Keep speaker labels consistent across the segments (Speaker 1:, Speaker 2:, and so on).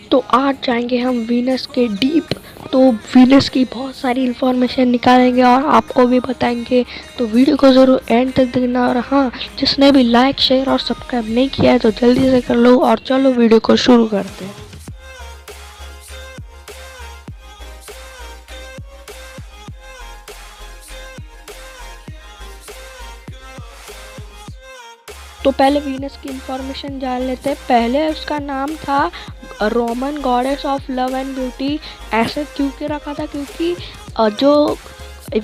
Speaker 1: तो आज जाएंगे हम वीनस के डीप। तो वीनस की बहुत सारी इन्फॉर्मेशन निकालेंगे और आपको भी बताएंगे। तो वीडियो को ज़रूर एंड तक देखना। और हाँ, जिसने भी लाइक शेयर और सब्सक्राइब नहीं किया है तो जल्दी से कर लो। और चलो वीडियो को शुरू करते हैं। तो पहले वीनस की इंफॉर्मेशन जान लेते हैं। पहले उसका नाम था Roman goddess of love and beauty. ऐसे क्यों के रखा था? क्योंकि जो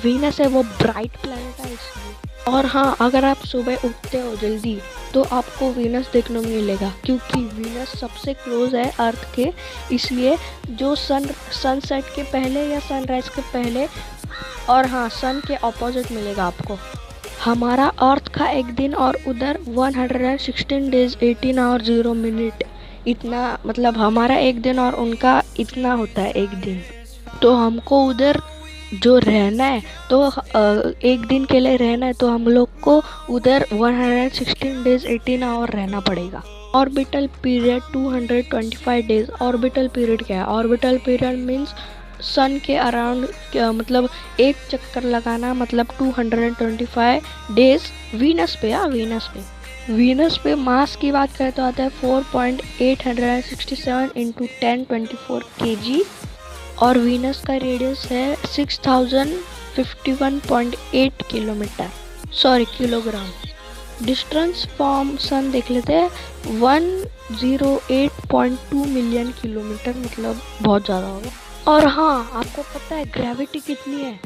Speaker 1: वीनस है वो ब्राइट प्लैनेट है इसलिए। और हाँ, अगर आप सुबह उठते हो जल्दी तो आपको वीनस देखने को मिलेगा, क्योंकि वीनस सबसे क्लोज है अर्थ के। इसलिए जो सनसेट के पहले या सनराइज के पहले, और हाँ, सन के ऑपोजिट मिलेगा आपको। हमारा अर्थ का एक दिन और उधर 116 डेज 18 आवर 0 मिनट, इतना मतलब हमारा एक दिन और उनका इतना होता है एक दिन। तो हमको उधर जो रहना है, तो एक दिन के लिए रहना है, तो हम लोग को उधर 116 डेज 18 आवर रहना पड़ेगा। Orbital period 225 days. Orbital period क्या है? ऑर्बिटल पीरियड मीन्स सन के अराउंड, मतलब एक चक्कर लगाना, मतलब 225 डेज वीनस पे। वीनस पे मास की बात करें तो आता है 4.867 इंटू 1024 kg। और वीनस का रेडियस है 6051.8 kilometre, sorry kilogram. Distance from sun देख लेते हैं, 108.2 मिलियन किलोमीटर, मतलब बहुत ज़्यादा होगा। और हाँ, आपको पता है ग्रेविटी कितनी है?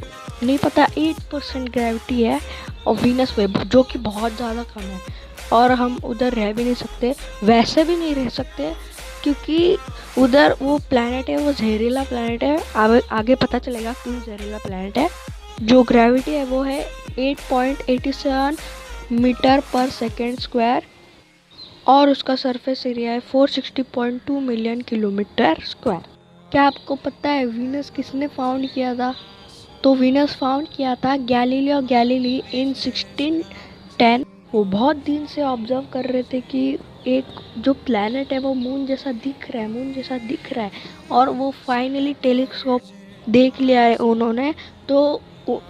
Speaker 1: नहीं पता। 8% ग्रेविटी है और वीनस पे, जो कि बहुत ज़्यादा कम है। और हम उधर रह भी नहीं सकते, वैसे भी नहीं रह सकते, क्योंकि उधर वो प्लैनेट है, वो जहरीला प्लैनेट है। आगे पता चलेगा क्यों जहरीला प्लैनेट है। जो ग्रेविटी है वो है 8.87 मीटर पर सेकेंड स्क्वायर। और उसका सरफेस एरिया है 460.2 मिलियन किलोमीटर स्क्वायर। क्या आपको पता है वीनस किसने फाउंड किया था? तो वीनस फाउंड किया था गैलीलियो गैलीली इन 1610। वो बहुत दिन से ऑब्जर्व कर रहे थे कि एक जो प्लैनेट है वो मून जैसा दिख रहा है। और वो फाइनली टेलीस्कोप देख लिया है उन्होंने। तो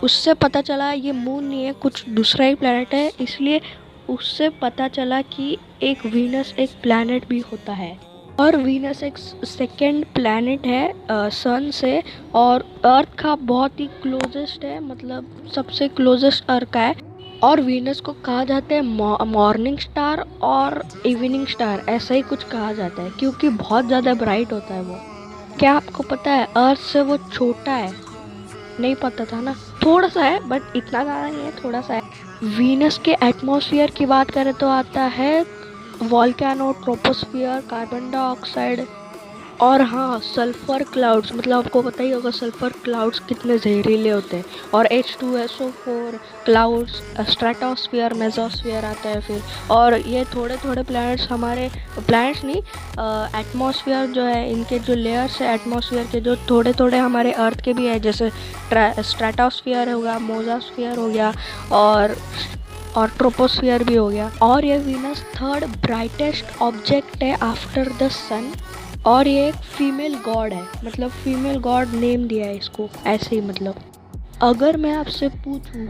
Speaker 1: उससे पता चला ये मून नहीं है, कुछ दूसरा ही प्लैनेट है। इसलिए उससे पता चला कि एक वीनस एक प्लैनेट भी होता है। और वीनस एक सेकेंड प्लैनेट है सन से, और अर्थ का बहुत ही क्लोजेस्ट है, मतलब सबसे क्लोजेस्ट अर्थ का है। और वीनस को कहा जाता है मॉर्निंग स्टार और इवनिंग स्टार, ऐसा ही कुछ कहा जाता है, क्योंकि बहुत ज़्यादा ब्राइट होता है वो। क्या आपको पता है अर्थ से वो छोटा है? नहीं पता था ना? थोड़ा सा है, बट इतना ज़्यादा नहीं है, थोड़ा सा है। वीनस के एटमॉस्फेयर की बात करें तो आता है वोल्केनो, ट्रोपोस्फियर, कार्बन डाइऑक्साइड, और हाँ, सल्फर क्लाउड्स। मतलब आपको पता ही होगा सल्फर क्लाउड्स कितने जहरीले होते हैं। और H2SO4 क्लाउड्स, स्ट्रेटोस्फियर, मेसोस्फियर आता है फिर। और ये थोड़े थोड़े प्लैनेट्स, हमारे प्लैनेट्स नहीं, एटमॉस्फेयर जो है, इनके जो लेयर्स है एटमॉस्फेयर के, जो थोड़े थोड़े हमारे अर्थ के भी है, जैसे स्ट्रेटोस्फियर हो गया, मोजोस्फियर हो गया, और ट्रोपोस्फियर भी हो गया। और ये वीनस थर्ड ब्राइटेस्ट ऑब्जेक्ट है आफ्टर द सन। और ये एक फीमेल गॉड है, मतलब फीमेल गॉड नेम दिया है इसको ऐसे ही। मतलब अगर मैं आपसे पूछूं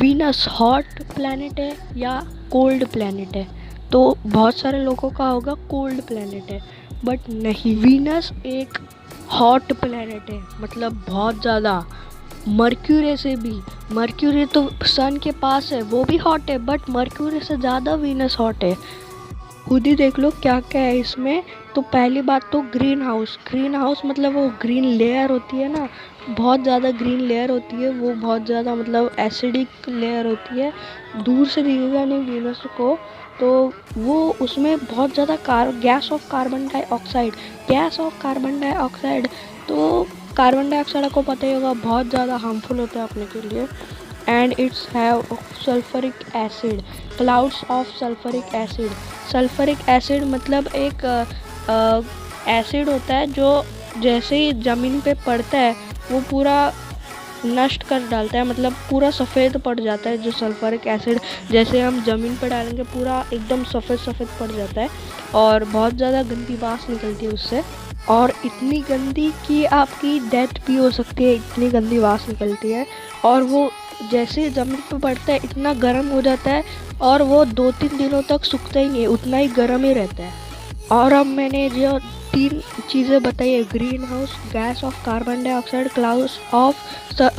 Speaker 1: वीनस हॉट प्लैनेट है या कोल्ड प्लैनेट है, तो बहुत सारे लोगों का होगा कोल्ड प्लैनेट है। बट नहीं, वीनस एक हॉट प्लैनेट है, मतलब बहुत ज़्यादा। मर्क्यूरी से भी, मर्क्यूरी तो सन के पास है, वो भी हॉट है, बट मर्क्यूरी से ज़्यादा वीनस हॉट है। खुद ही देख लो क्या क्या है इसमें। तो पहली बात तो ग्रीन हाउस मतलब वो ग्रीन लेयर होती है ना, बहुत ज़्यादा ग्रीन लेयर होती है वो, बहुत ज़्यादा मतलब एसिडिक लेयर होती है। दूर से दिखेगा नहीं वीनस को, तो वो उसमें बहुत ज़्यादा गैस ऑफ कार्बन डाइऑक्साइड। तो कार्बन डाइऑक्साइड आपको पता ही होगा बहुत ज़्यादा हार्मफुल होता है अपने के लिए। And it's have sulphuric acid, clouds of sulphuric acid मतलब एक एसिड होता है जो जैसे ही ज़मीन पे पड़ता है वो पूरा नष्ट कर डालता है, मतलब पूरा सफ़ेद पड़ जाता है। जो सल्फ्यूरिक एसिड जैसे हम ज़मीन पर डालेंगे पूरा एकदम सफ़ेद सफ़ेद पड़ जाता है और बहुत ज़्यादा गंदी बास निकलती है उससे, और इतनी गंदी कि आपकी डेथ भी हो सकती है, इतनी गंदी बास निकलती है। और वो जैसे ज़मीन पर पड़ता है इतना गर्म हो जाता है और वो 2-3 दिनों तक सूखता ही नहीं है, उतना ही गर्म ही रहता है। और अब मैंने जो 3 चीज़ें बताई है, green house gas off carbon dioxide, clouds of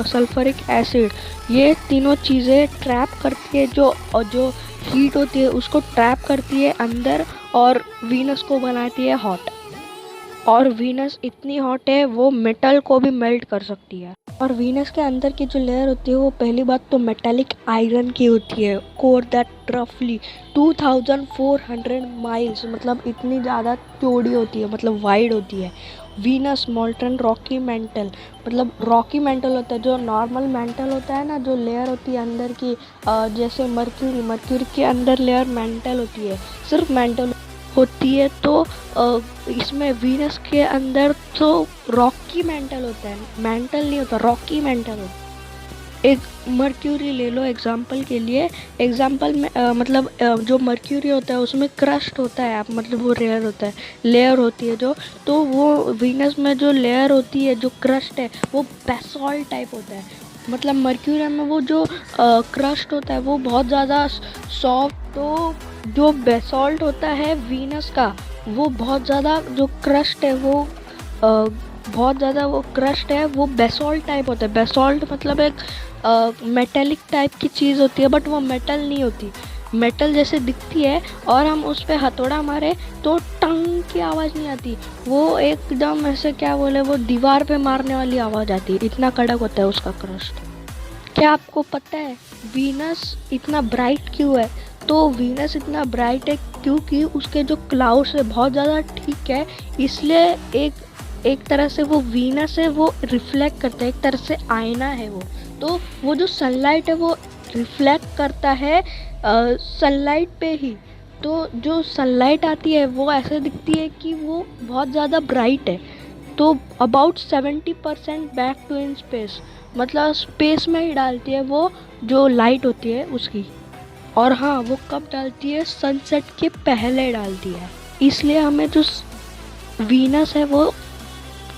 Speaker 1: sulphuric acid, ये तीनों चीज़ें ट्रैप करती है जो हीट होती है उसको ट्रैप करती है अंदर और वीनस को बनाती है हॉट। और वीनस इतनी हॉट है वो मेटल को भी मेल्ट कर सकती है। और वीनस के अंदर की जो लेयर होती है वो पहली बात तो मेटालिक आयरन की होती है, कोर दैट रफली 2400 माइल्स, मतलब इतनी ज़्यादा चौड़ी होती है, मतलब वाइड होती है। वीनस मोल्टन रॉकी मेंटल, मतलब रॉकी मेंटल होता है। जो नॉर्मल मेंटल होता है ना, जो लेयर होती है अंदर की, जैसे मर्क्यूरी के अंदर लेयर मेंटल होती है, सिर्फ मेंटल होती है। तो इसमें वीनस के अंदर तो रॉकी मेंटल होता है, मेंटल नहीं होता, रॉकी मेंटल होता है। एक मर्क्यूरी ले लो एग्जांपल के लिए, एग्जांपल में मतलब जो मर्क्यूरी होता है उसमें क्रस्ट होता है, आप मतलब वो रेयर होता है, लेयर होती है जो, तो वो वीनस में जो लेयर होती है, जो क्रस्ट है, वो बेसॉल्ट टाइप होता है। मतलब मर्क्यूरी में वो जो क्रस्ट होता है वो बहुत ज़्यादा सॉफ्ट, तो जो बेसॉल्ट होता है वीनस का वो बहुत ज़्यादा, जो क्रस्ट है वो बहुत ज़्यादा, वो क्रस्ट है वो बेसॉल्ट टाइप होता है। बेसॉल्ट मतलब एक मेटेलिक टाइप की चीज़ होती है, बट वो मेटल नहीं होती, मेटल जैसे दिखती है, और हम उस पर हथौड़ा मारे तो टंग की आवाज़ नहीं आती, वो एकदम ऐसे क्या बोले, वो दीवार पे मारने वाली आवाज़ आती है, इतना कड़क होता है उसका क्रस्ट। क्या आपको पता है वीनस इतना ब्राइट क्यों है? तो वीनस इतना ब्राइट है क्योंकि उसके जो क्लाउड्स है बहुत ज़्यादा ठीक है, इसलिए एक तरह से वो वीनस है वो रिफ्लेक्ट करता है, एक तरह से आईना है वो। तो वो जो सनलाइट है वो रिफ्लेक्ट करता है सनलाइट पे ही। तो जो सनलाइट आती है वो ऐसे दिखती है कि वो बहुत ज़्यादा ब्राइट है। तो about 70% back to in space, मतलब स्पेस में ही डालती है वो जो लाइट होती है उसकी। और हाँ, वो कब डालती है? सनसेट के पहले डालती है, इसलिए हमें जो वीनस है वो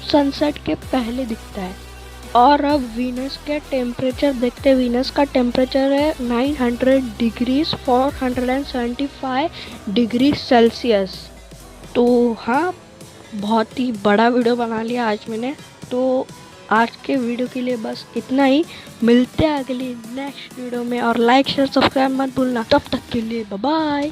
Speaker 1: सनसेट के पहले दिखता है। और अब वीनस के टेम्परेचर देखते हैं। वीनस का टेम्परेचर है 900 डिग्रीज 475 डिग्री सेल्सियस। तो हाँ, बहुत ही बड़ा वीडियो बना लिया आज मैंने। तो आज के वीडियो के लिए बस इतना ही, मिलते हैं अगली नेक्स्ट वीडियो में, और लाइक शेयर सब्सक्राइब मत भूलना। तब तक के लिए बाय बाय।